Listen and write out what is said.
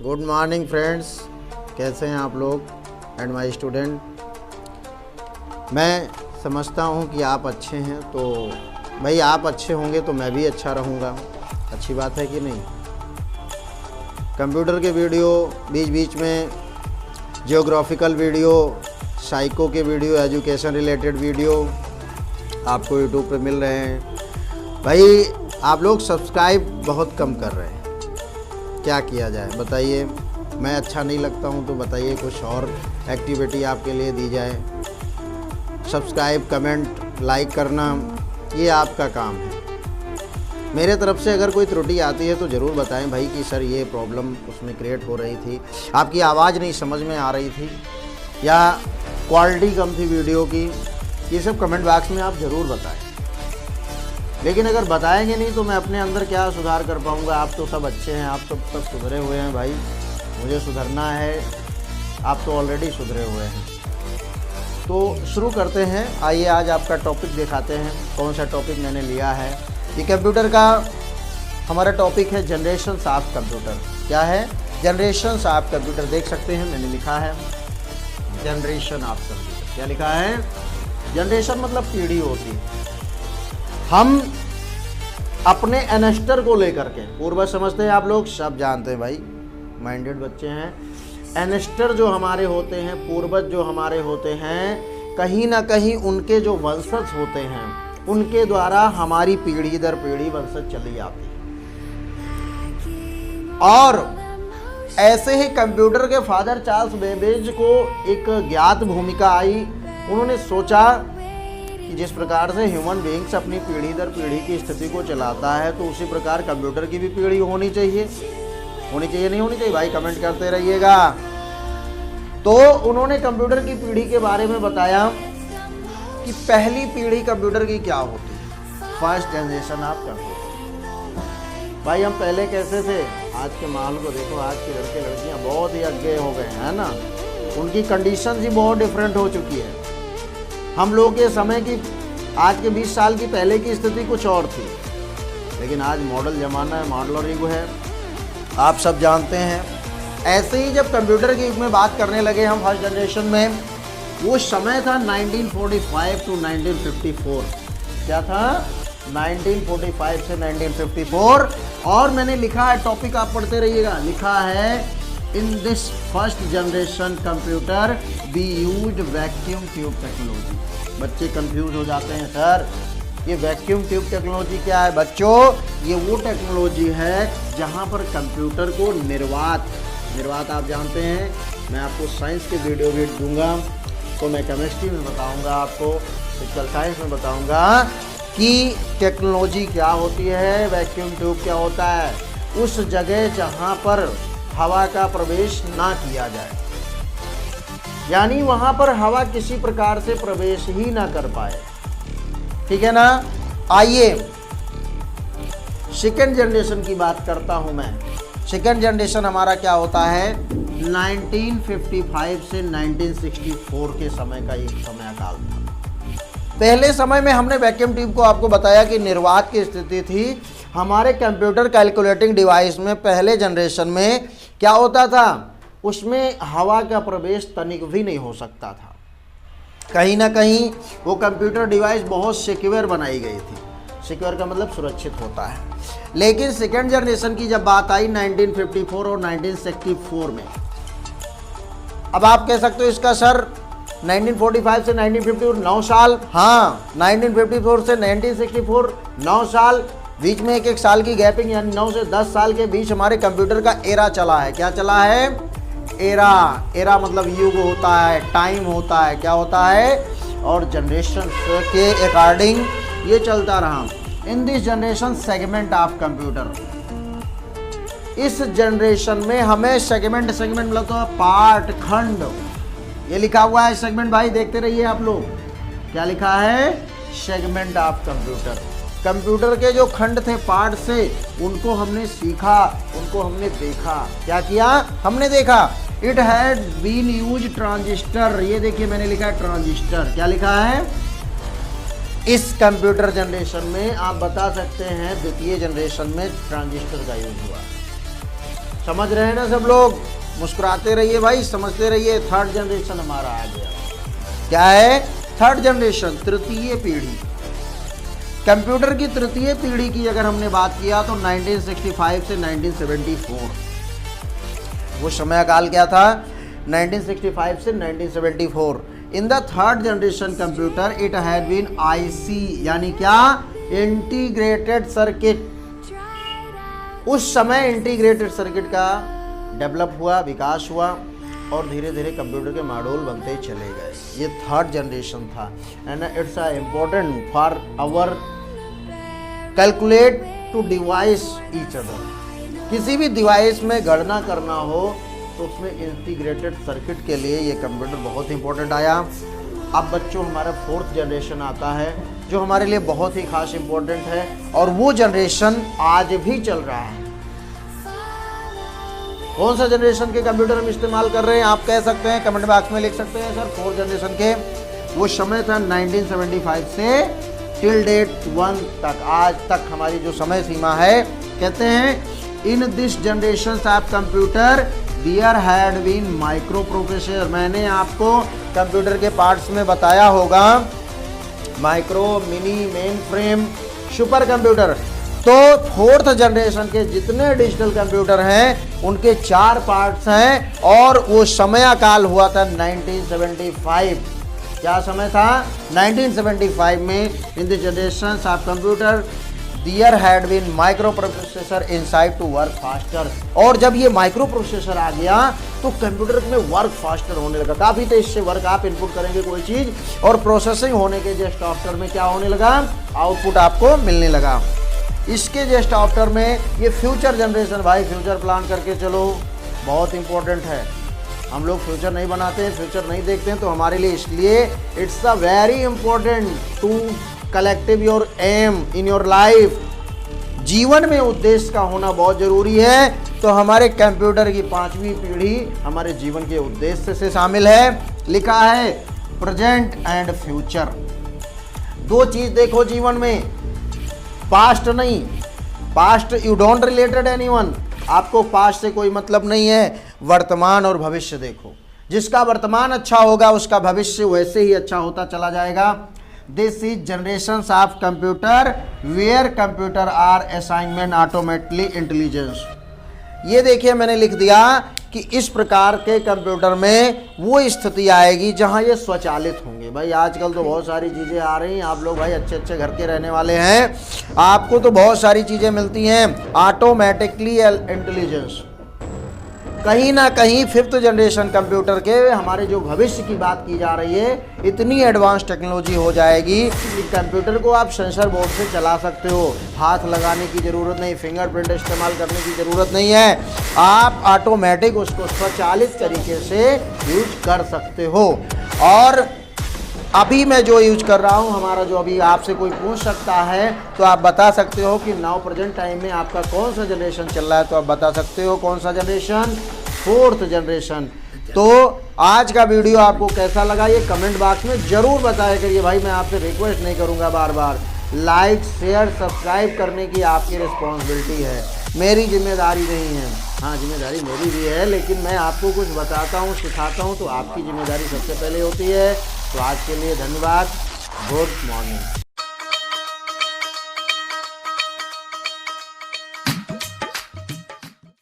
Good morning friends, कैसे हैं आप लोग एंड माय स्टूडेंट। मैं समझता हूं कि आप अच्छे हैं, तो भाई आप अच्छे होंगे तो मैं भी अच्छा रहूंगा। अच्छी बात है कि नहीं। कंप्यूटर के वीडियो बीच बीच में, जियोग्राफिकल वीडियो, साइको के वीडियो, एजुकेशन रिलेटेड वीडियो आपको यूट्यूब पे मिल रहे हैं। भाई आप लोग सब्सक्राइब बहुत कम कर रहे हैं, क्या किया जाए बताइए। मैं अच्छा नहीं लगता हूं तो बताइए, कुछ और एक्टिविटी आपके लिए दी जाए। सब्सक्राइब, कमेंट, लाइक करना ये आपका काम है। मेरे तरफ से अगर कोई त्रुटि आती है तो ज़रूर बताएं भाई कि सर ये प्रॉब्लम उसमें क्रिएट हो रही थी, आपकी आवाज़ नहीं समझ में आ रही थी या क्वालिटी कम थी वीडियो की। ये सब कमेंट बॉक्स में आप ज़रूर बताएं। लेकिन अगर बताएंगे नहीं तो मैं अपने अंदर क्या सुधार कर पाऊँगा। आप तो सब अच्छे हैं, आप सब सुधरे हुए हैं भाई, मुझे सुधरना है। आप तो ऑलरेडी सुधरे हुए हैं। तो शुरू करते हैं। आइए आज आपका टॉपिक दिखाते हैं, कौन सा टॉपिक मैंने लिया है। ये कंप्यूटर का हमारा टॉपिक है जनरेशन्स ऑफ कंप्यूटर। क्या है? Generations of computer. देख सकते हैं मैंने लिखा है जनरेशन ऑफ कंप्यूटर। क्या लिखा है? जनरेशन मतलब पीढ़ी होती है। हम अपने एनेस्टर को लेकर के पूर्वज समझते हैं, आप लोग सब जानते हैं भाई, माइंडेड बच्चे हैं। एनेस्टर जो हमारे होते हैं, पूर्वज जो हमारे होते हैं, कहीं ना कहीं उनके जो वंशज होते हैं उनके द्वारा हमारी पीढ़ी दर पीढ़ी वंशज चली आती है। और ऐसे ही कंप्यूटर के फादर चार्ल्स बेबेज को एक ज्ञात भूमिका आई। उन्होंने सोचा कि जिस प्रकार से ह्यूमन बीइंग्स अपनी पीढ़ी दर पीढ़ी की स्थिति को चलाता है, तो उसी प्रकार कंप्यूटर की भी पीढ़ी होनी चाहिए। नहीं होनी चाहिए भाई, कमेंट करते रहिएगा। तो उन्होंने कंप्यूटर की पीढ़ी के बारे में बताया कि पहली पीढ़ी कंप्यूटर की क्या होती है। First generation of computer. भाई हम पहले कैसे थे? आज के माहौल को देखो, आज के लड़के लड़कियां बहुत ही आगे हो गए हैं ना। उनकी कंडीशन ही बहुत डिफरेंट हो चुकी है। हम लोग के समय की, आज के 20 साल की पहले की स्थिति कुछ और थी, लेकिन आज मॉडल ज़माना है, मॉडलर युग है, आप सब जानते हैं। ऐसे ही जब कंप्यूटर के युग में बात करने लगे हम फर्स्ट जनरेशन में, वो समय था 1945 टू 1954। क्या था? 1945 से 1954। और मैंने लिखा है, टॉपिक आप पढ़ते रहिएगा, लिखा है in this first generation computer be used vacuum tube technology. बच्चे कंफ्यूज हो जाते हैं, सर ये वैक्यूम ट्यूब टेक्नोलॉजी क्या है? बच्चों ये वो टेक्नोलॉजी है जहां पर कंप्यूटर को निर्वात आप जानते हैं। मैं आपको साइंस के वीडियो भी दूंगा, तो मैं केमिस्ट्री में बताऊंगा, आपको फिजिकल साइंस में बताऊंगा कि टेक्नोलॉजी क्या होती है, वैक्यूम ट्यूब क्या होता है। उस जगह जहां पर हवा का प्रवेश ना किया जाए, यानी वहां पर हवा किसी प्रकार से प्रवेश ही ना कर पाए, ठीक है ना। आइए सेकेंड जनरेशन की बात करता हूं मैं। सेकेंड जनरेशन हमारा क्या होता है? 1955 से 1964 के समय का एक समय काल था। पहले समय में हमने वैक्यूम ट्यूब को आपको बताया कि निर्वात की स्थिति थी। हमारे कंप्यूटर कैलकुलेटिंग डिवाइस में पहले जनरेशन में क्या होता था? उसमें हवा का प्रवेश तनिक भी नहीं हो सकता था। कहीं ना कहीं वो कंप्यूटर डिवाइस बहुत सिक्योर बनाई गई थी। सिक्योर का मतलब सुरक्षित होता है। लेकिन सेकेंड जनरेशन की जब बात आई 1954 और 1964 में, अब आप कह सकते हो इसका सर 1945 से 1954 9 साल। हाँ, 1954 से 1964 9 साल, बीच में एक साल की गैपिंग, यानी 9 से 10 साल के बीच हमारे कंप्यूटर का एरा चला है। क्या चला है? एरा मतलब युग होता है, टाइम होता है, क्या होता है, और जनरेशन के अकॉर्डिंग ये चलता रहा। इन this generation segment of computer, इस जनरेशन में हमें सेगमेंट मतलब तो पार्ट, खंड, ये लिखा हुआ है सेगमेंट। भाई देखते रहिए आप लोग, क्या लिखा है? Segment of computer. कंप्यूटर के जो खंड थे, पार्ट से, उनको हमने सीखा, उनको हमने देखा। क्या किया? हमने देखा। It had been use transistor. ये देखिए मैंने लिखा है ट्रांजिस्टर। क्या लिखा है? इस कंप्यूटर जनरेशन में आप बता सकते हैं द्वितीय जनरेशन में ट्रांजिस्टर का यूज हुआ। समझ रहे हैं ना सब लोग? मुस्कुराते रहिए भाई, समझते रहिए। थर्ड जनरेशन हमारा आ गया। क्या है? थर्ड जनरेशन, तृतीय पीढ़ी। कंप्यूटर की तृतीय पीढ़ी की अगर हमने बात किया तो 1965 से 1974, वो समय काल क्या था? 1965 से 1974। In the third generation computer it had been IC, यानी क्या? Integrated circuit. उस समय इंटीग्रेटेड सर्किट का डेवलप हुआ, विकास हुआ और धीरे धीरे कंप्यूटर के मॉड्यूल बनते ही चले गए। ये थर्ड जनरेशन था and it's important for our calculate to device each other. किसी भी डिवाइस में गणना करना हो तो उसमें इंटीग्रेटेड सर्किट के लिए ये कंप्यूटर बहुत इंपॉर्टेंट आया। अब बच्चों हमारा फोर्थ जनरेशन आता है जो हमारे लिए बहुत ही खास इंपॉर्टेंट है और वो जनरेशन आज भी चल रहा है। कौन सा जनरेशन के कंप्यूटर हम इस्तेमाल कर रहे हैं? आप कह सकते हैं, कमेंट बॉक्स में लिख सकते हैं सर। फोर्थ जनरेशन के वो समय था 1975 से टिल डेट 1 तक, आज तक हमारी जो समय सीमा है। कहते हैं in this generation of computer there had been microprocessor. मैंने आपको कंप्यूटर के पार्ट्स में बताया होगा, micro, mini, mainframe, super computer. तो फोर्थ जनरेशन के जितने डिजिटल कंप्यूटर हैं उनके 4 पार्ट्स हैं और वो समय काल हुआ था 1975। क्या समय था? 1975 में in the generation of computer there had been microprocessor inside to work faster. और जब ये माइक्रो प्रोसेसर आ गया तो कंप्यूटर में वर्क फास्टर होने लगा, काफ़ी तेज से वर्क। आप इनपुट करेंगे कोई चीज़ और प्रोसेसिंग होने के जस्ट आफ्टर में क्या होने लगा? आउटपुट आपको मिलने लगा। इसके जस्ट आफ्टर में ये फ्यूचर जनरेशन, भाई फ्यूचर प्लान करके चलो, बहुत इंपॉर्टेंट है। हम लोग फ्यूचर नहीं बनाते हैं, फ्यूचर नहीं देखते हैं, तो हमारे लिए इसलिए it's a very important to collective your aim in your life. जीवन में उद्देश्य का होना बहुत जरूरी है। तो हमारे कंप्यूटर की 5वीं पीढ़ी हमारे जीवन के उद्देश्य से शामिल है। लिखा है प्रेजेंट एंड फ्यूचर। 2 चीज देखो जीवन में, पास्ट नहीं। Past you don't related anyone, आपको पास्ट से कोई मतलब नहीं है। वर्तमान और भविष्य देखो, जिसका वर्तमान अच्छा होगा उसका भविष्य वैसे ही अच्छा होता चला जाएगा। This is generation of computer where computer are assignment automatically intelligence. ये देखिए मैंने लिख दिया कि इस प्रकार के कंप्यूटर में वो स्थिति आएगी जहां ये स्वचालित होंगे। भाई आजकल तो बहुत सारी चीज़ें आ रही हैं, आप लोग भाई अच्छे अच्छे घर के रहने वाले हैं, आपको तो बहुत सारी चीज़ें मिलती हैं ऑटोमेटिकली इंटेलिजेंस। कहीं ना कहीं 5th जनरेशन कंप्यूटर के हमारे जो भविष्य की बात की जा रही है, इतनी एडवांस टेक्नोलॉजी हो जाएगी कि कंप्यूटर को आप सेंसर बोर्ड से चला सकते हो, हाथ लगाने की ज़रूरत नहीं, फिंगरप्रिंट इस्तेमाल करने की ज़रूरत नहीं है। आप ऑटोमेटिक उसको स्वचालित तरीके से यूज कर सकते हो। और अभी मैं जो यूज कर रहा हूँ, हमारा जो अभी आपसे कोई पूछ सकता है तो आप बता सकते हो कि नाउ प्रेजेंट टाइम में आपका कौन सा जनरेशन चल रहा है, तो आप बता सकते हो कौन सा जनरेशन? 4th generation. तो आज का वीडियो आपको कैसा लगा ये कमेंट बॉक्स में ज़रूर बताया करिए। भाई मैं आपसे रिक्वेस्ट नहीं करूँगा बार बार, लाइक शेयर सब्सक्राइब करने की आपकी रिस्पॉन्सिबिलिटी है, मेरी जिम्मेदारी नहीं है। हाँ जिम्मेदारी मेरी भी है, लेकिन मैं आपको कुछ बताता हूँ, सिखाता हूँ तो आपकी जिम्मेदारी सबसे पहले होती है। तो आज के लिए धन्यवाद, गुड मॉर्निंग।